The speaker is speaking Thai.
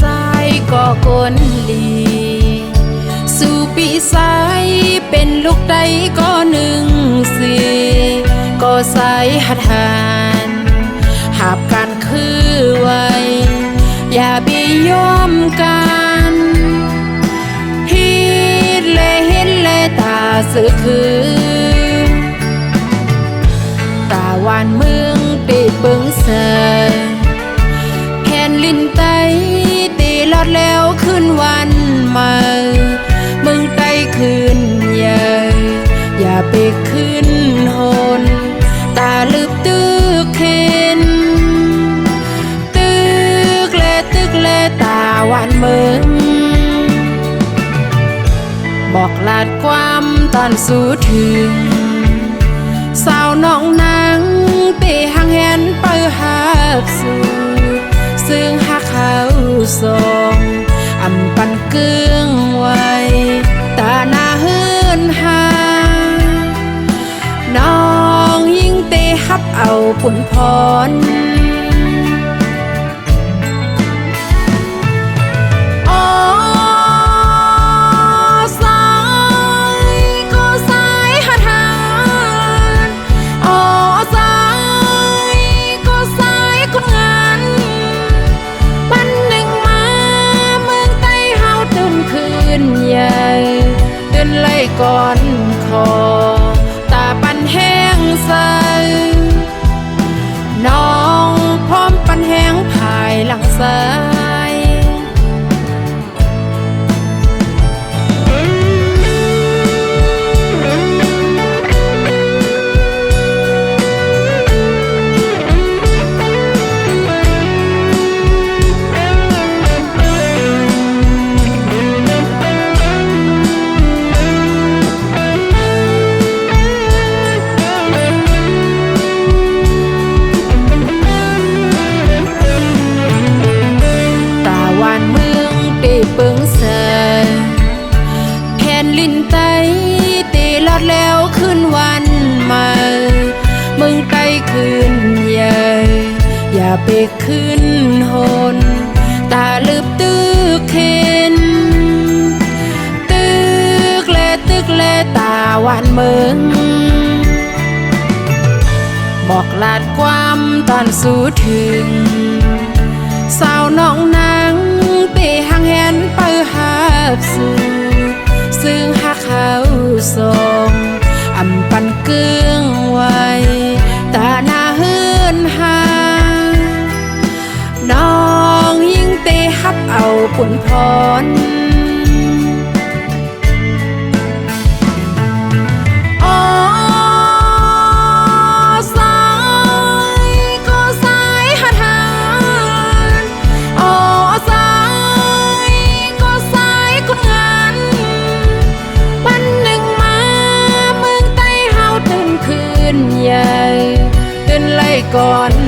สายก็กนลีสู่ปีสายเป็นลูกใดก็หนึ่งสีก็สายหัดหานหาบการคือไว้อย่าไปยอมกันฮิตเลยเห็นเลยตาสื่อคือตาวันเมืองตีเบิงเสยแผ่นลินไตตีลอดแล้วขึ้นวันใหม่เมืองไตขึ้นใหญ่อย่าไปขึ้นหนตาลืบตึกเข็นตึกเลตาวันเมืองบอกลาดความตอนสู้ถึงสาวน้องนางเตะหางแหนเปิดหักสู่ซึ่งหักเขาสองอำปันเกื้องไว้ตาหน้าเฮือนหาน้องยิ่งเตะฮับเอาปุ่นพรไล่ก่อนคอตาปันแห้งใสน้องพร้อมปันแห้งภายหลังซ้ายเปิงเสยแผ่นลินไตตีลอดแล้วขึ้นวันใหม่มึงไตขึ้นใหญ่อย่าไปขึ้นหนตาลืบตึกเข็นตึกเลตาวันเมืองบอกลาดความตอนสู้ถึงสาวน้องนางเตะหางแหนเปิดหักสู่ซึ่งหักเขาสองอำปันเกื้องไว้ตาหน้าเฮือนหาน้องยิ่งเตะฮับเอาปุ่นพรก่อน